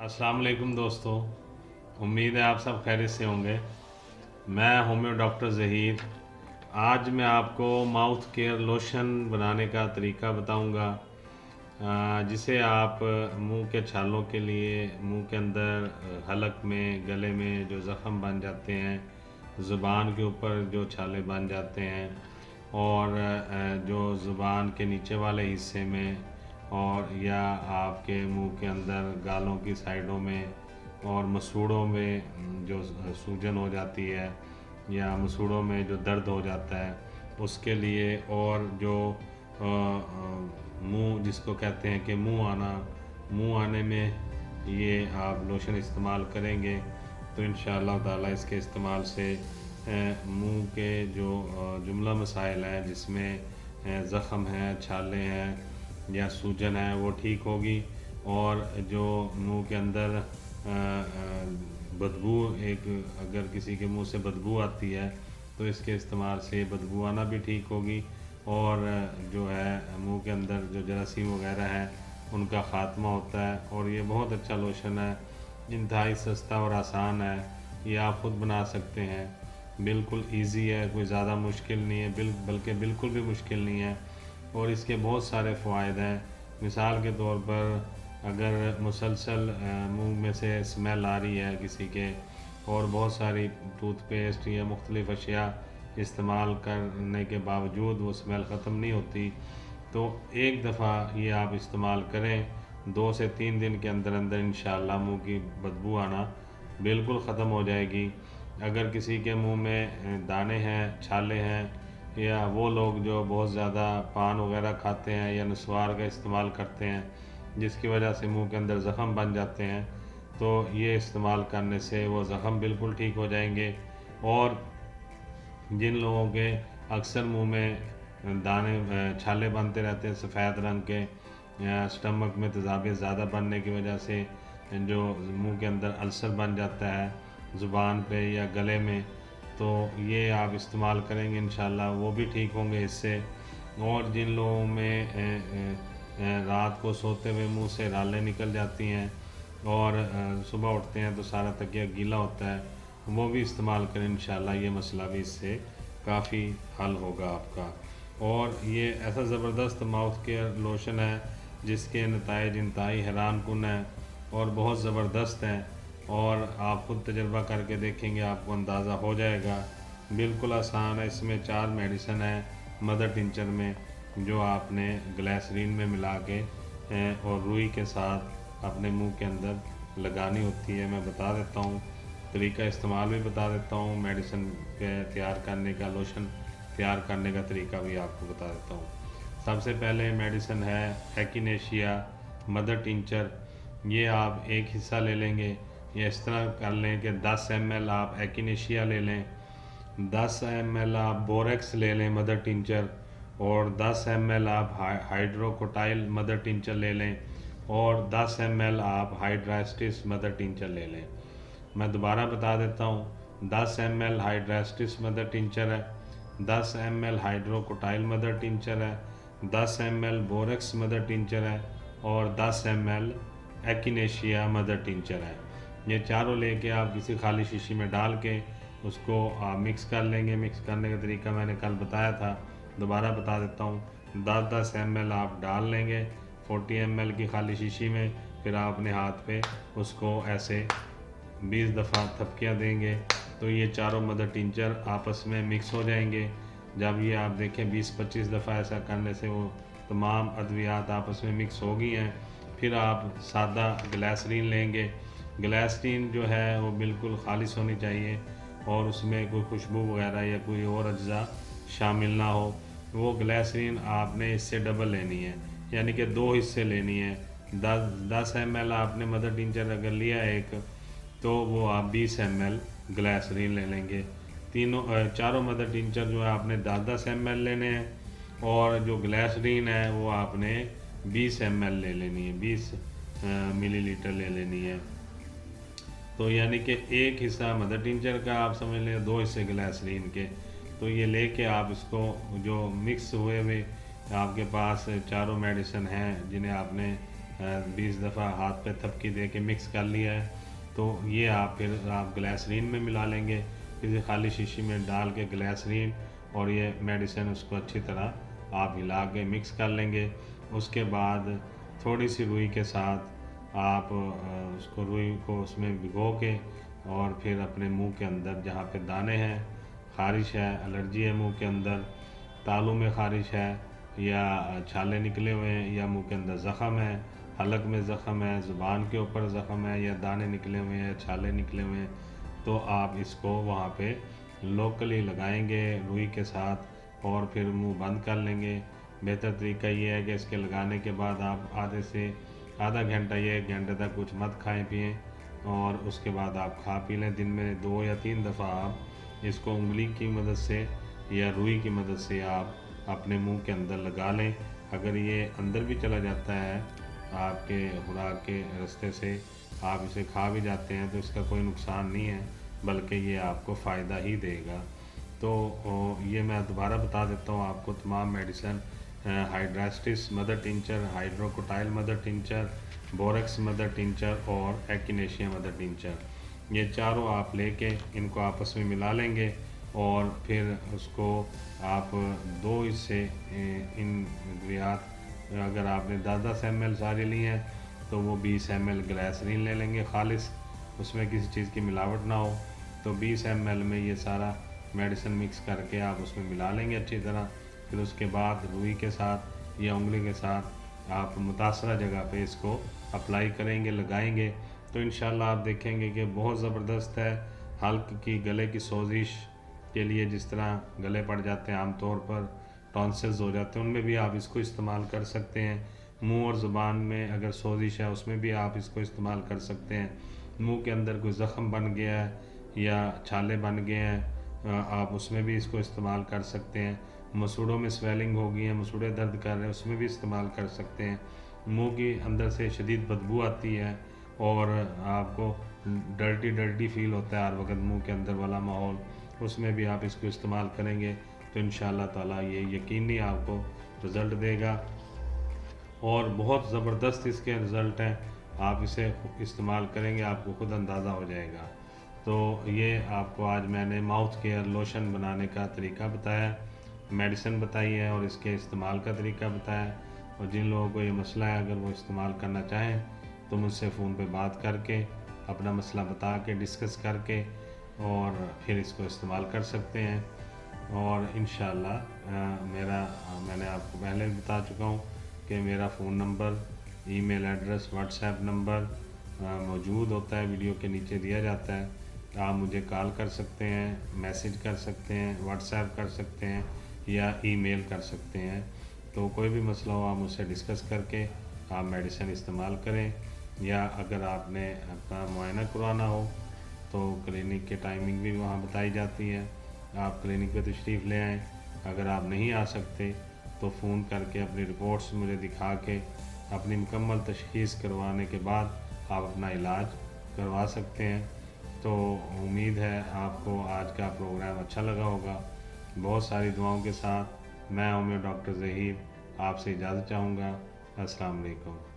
अस्सलाम वालेकुम दोस्तों। उम्मीद है आप सब खैरियत से होंगे। मैं होम्यो डॉक्टर ज़हीर। आज मैं आपको माउथ केयर लोशन बनाने का तरीका बताऊंगा, जिसे आप मुंह के छालों के लिए, मुंह के अंदर हलक में, गले में जो ज़ख़म बन जाते हैं, ज़ुबान के ऊपर जो छाले बन जाते हैं, और जो ज़ुबान के नीचे वाले हिस्से में, और या आपके मुंह के अंदर गालों की साइडों में और मसूड़ों में जो सूजन हो जाती है, या मसूड़ों में जो दर्द हो जाता है उसके लिए, और जो मुंह जिसको कहते हैं कि मुंह आने में ये आप लोशन इस्तेमाल करेंगे तो इंशाअल्लाह ताला इसके इस्तेमाल से मुंह के जो जुमला मसाइल हैं, जिसमें ज़ख़म है, छाले हैं या सूजन है, वो ठीक होगी। और जो मुंह के अंदर बदबू, एक अगर किसी के मुंह से बदबू आती है तो इसके इस्तेमाल से बदबू आना भी ठीक होगी। और जो है मुंह के अंदर जो जरासीम वगैरह हैं उनका ख़ात्मा होता है। और ये बहुत अच्छा लोशन है, इंतहाई सस्ता और आसान है। ये आप ख़ुद बना सकते हैं, बिल्कुल इजी है, कोई ज़्यादा मुश्किल नहीं है, बल्कि बिल्कुल भी मुश्किल नहीं है। और इसके बहुत सारे फ़वाइद हैं। मिसाल के तौर पर, अगर मुसलसल मुंह में से स्मेल आ रही है किसी के, और बहुत सारी टूथपेस्ट या मुख्तलिफ़ अशिया इस्तेमाल करने के बावजूद वो स्मेल ख़त्म नहीं होती, तो एक दफ़ा ये आप इस्तेमाल करें, 2 से 3 दिन के अंदर अंदर इंशाअल्लाह मुंह की बदबू आना बिल्कुल ख़त्म हो जाएगी। अगर किसी के मुंह में दाने हैं, छाले हैं, या वो लोग जो बहुत ज़्यादा पान वगैरह खाते हैं या नस्वार का इस्तेमाल करते हैं, जिसकी वजह से मुंह के अंदर ज़ख़म बन जाते हैं, तो ये इस्तेमाल करने से वो ज़ख़म बिल्कुल ठीक हो जाएंगे। और जिन लोगों के अक्सर मुंह में दाने छाले बनते रहते हैं सफ़ेद रंग के, या स्टमक में तेज़ाबियत ज़्यादा बनने की वजह से जो मुंह के अंदर अल्सर बन जाता है ज़ुबान पे या गले में, तो ये आप इस्तेमाल करेंगे इंशाल्लाह वो भी ठीक होंगे इससे। और जिन लोगों में रात को सोते हुए मुंह से रालें निकल जाती हैं और सुबह उठते हैं तो सारा तकिया गीला होता है, वो भी इस्तेमाल करें, इंशाल्लाह ये मसला भी इससे काफ़ी हल होगा आपका। और ये ऐसा ज़बरदस्त माउथ केयर लोशन है जिसके नताइज इंतहाई हैरान कुन है और बहुत ज़बरदस्त हैं। और आप ख़ुद तजर्बा करके देखेंगे, आपको अंदाज़ा हो जाएगा। बिल्कुल आसान है। इसमें 4 मेडिसन है मदर टिंचर में, जो आपने ग्लिसरीन में मिला के और रुई के साथ अपने मुंह के अंदर लगानी होती है। मैं बता देता हूँ तरीका, इस्तेमाल भी बता देता हूँ, मेडिसिन के तैयार करने का, लोशन तैयार करने का तरीका भी आपको बता देता हूँ। सबसे पहले मेडिसिन है एक्किनेशिया मदर टिंचर। ये आप एक हिस्सा ले लेंगे, या इस तरह कर लें कि 10 ml आप एक्किनेशिया ले लें, 10 ml आप बोरेक्स ले लें मदर टिंचर, और 10 ml आप हाइड्रोकोटाइल मदर टिंचर ले लें, और 10 ml आप हाइड्रास्टिस मदर टिंचर ले लें। मैं दोबारा बता देता हूँ, 10 ml हाइड्रास्टिस मदर टिंचर है, 10 ml हाइड्रोकोटाइल मदर टिंचर है, 10 ml बोरेक्स मदर टिंचर है, और 10 ml एक्किनेशिया मदर टिंचर है। ये चारों लेके आप किसी खाली शीशी में डाल के उसको मिक्स कर लेंगे। मिक्स करने का तरीका मैंने कल बताया था, दोबारा बता देता हूँ। 10-10 ml आप डाल लेंगे 40 ml की खाली शीशी में, फिर आप अपने हाथ पे उसको ऐसे 20 दफ़ा थपकियाँ देंगे तो ये चारों मदर टिंचर आपस में मिक्स हो जाएंगे। जब ये आप देखें 20-25 दफ़ा ऐसा करने से वो तमाम अद्वियात आपस में मिक्स हो गई हैं, फिर आप सादा ग्लिसरीन लेंगे। ग्लिसरीन जो है वो बिल्कुल खालिश होनी चाहिए और उसमें कोई खुशबू वगैरह या कोई और अज्जा शामिल ना हो। वो ग्लिसरीन आपने इससे डबल लेनी है, यानी कि 2 हिस्से लेनी है। 10 ml आपने मदर टिंचर अगर लिया एक, तो वो आप 20 ml ग्लिसरीन ले लेंगे। चारों मदर टिंचर जो है आपने 10-10 ml लेने हैं, और जो ग्लिसरीन है वो आपने 20 ml ले लेनी है, 20 मिलीलीटर ले लेनी है। तो यानी कि एक हिस्सा मदर टिंचर का आप समझ लें, 2 हिस्से ग्लिसरीन के। तो ये लेके आप इसको जो मिक्स हुए आपके पास चारों मेडिसिन हैं जिन्हें आपने 20 दफ़ा हाथ पे थपकी दे के मिक्स कर लिया है, तो ये फिर आप ग्लिसरीन में मिला लेंगे, किसी खाली शीशी में डाल के ग्लिसरीन और ये मेडिसिन उसको अच्छी तरह आप हिला के मिक्स कर लेंगे। उसके बाद थोड़ी सी रुई के साथ आप उसको रुई को उसमें भिगो के और फिर अपने मुंह के अंदर जहाँ पे दाने हैं, ख़ारिश है, एलर्जी है मुंह के अंदर, तालू में ख़ारिश है या छाले निकले हुए हैं या मुंह के अंदर ज़ख़म है, हलक में ज़ख़म है, ज़ुबान के ऊपर ज़ख़म है या दाने निकले हुए हैं, छाले निकले हुए हैं, तो आप इसको वहाँ पे लोकली लगाएंगे रुई के साथ और फिर मुंह बंद कर लेंगे। बेहतर तरीका ये है कि इसके लगाने के बाद आप आधे से आधा घंटा या 1 घंटे तक कुछ मत खाएं पिएं और उसके बाद आप खा पी लें। दिन में 2 या 3 दफ़ा आप इसको उंगली की मदद से या रुई की मदद से आप अपने मुंह के अंदर लगा लें। अगर ये अंदर भी चला जाता है आपके खुराक के रास्ते से, आप इसे खा भी जाते हैं तो इसका कोई नुकसान नहीं है, बल्कि ये आपको फ़ायदा ही देगा। तो ये मैं दोबारा बता देता हूँ आपको तमाम medicine, hydrastis mother tincture, hydrocotyle mother tincture, borax mother tincture और एक्टिनेशिया मदर टिंचर, ये चारों आप लेके इनको आपस में मिला लेंगे और फिर उसको आप 2 हिस्से इन अद्वियात, अगर आपने 10-10 ml सारे लिए हैं तो वो 20 ml ग्लिसरीन ले लेंगे खालिस, उसमें किसी चीज़ की मिलावट ना हो। तो 20 ml में ये सारा मेडिसिन मिक्स करके आप उसमें मिला लेंगे अच्छी तरह। फिर उसके बाद रुई के साथ या उंगली के साथ आप मुतासरा जगह पे इसको अप्लाई करेंगे, लगाएंगे, तो इंशाल्लाह आप देखेंगे कि बहुत ज़बरदस्त है। हल्की गले की सोजिश के लिए, जिस तरह गले पड़ जाते हैं आमतौर पर, टॉन्सिल्स हो जाते हैं, उनमें भी आप इसको इस्तेमाल कर सकते हैं। मुंह और ज़ुबान में अगर सोजिश है उसमें भी आप इसको इस्तेमाल कर सकते हैं। मुंह के अंदर कोई ज़ख़म बन गया है या छाले बन गए हैं, आप उसमें भी इसको इस्तेमाल कर सकते हैं। मसूड़ों में स्वेलिंग हो गई है, मसूड़े दर्द कर रहे हैं, उसमें भी इस्तेमाल कर सकते हैं। मुंह के अंदर से शदीद बदबू आती है और आपको डर्टी डर्टी फील होता है हर वक्त मुंह के अंदर वाला माहौल, उसमें भी आप इसको इस्तेमाल करेंगे तो इंशाअल्लाह ताला ये यकीनी आपको रिज़ल्ट देगा और बहुत ज़बरदस्त इसके रिज़ल्ट हैं। आप इसे इस्तेमाल करेंगे आपको खुद अंदाज़ा हो जाएगा। तो ये आपको आज मैंने माउथ केयर लोशन बनाने का तरीका बताया, मेडिसिन बताई है और इसके इस्तेमाल का तरीका बताया। और जिन लोगों को ये मसला है, अगर वो इस्तेमाल करना चाहें तो मुझसे फ़ोन पे बात करके अपना मसला बता के डिस्कस करके और फिर इसको इस्तेमाल कर सकते हैं। और इंशाअल्लाह मैंने आपको पहले भी बता चुका हूँ कि मेरा phone number, email address, WhatsApp number मौजूद होता है, वीडियो के नीचे दिया जाता है। आप मुझे कॉल कर सकते हैं, मैसेज कर सकते हैं, व्हाट्सएप कर सकते हैं या ईमेल कर सकते हैं। तो कोई भी मसला हो आप मुझसे डिस्कस करके आप मेडिसिन इस्तेमाल करें। या अगर आपने अपना मुआयना करवाना हो तो क्लिनिक के टाइमिंग भी वहाँ बताई जाती है, आप क्लिनिक पे तशरीफ़ ले आएँ। अगर आप नहीं आ सकते तो फ़ोन करके अपनी रिपोर्ट्स मुझे दिखा के अपनी मुकम्मल तशख़ीस करवाने के बाद आप अपना इलाज करवा सकते हैं। तो उम्मीद है आपको आज का प्रोग्राम अच्छा लगा होगा। बहुत सारी दुआओं के साथ मैं डॉक्टर ज़हीर आपसे इजाज़त चाहूँगा। अस्सलाम वालेकुम।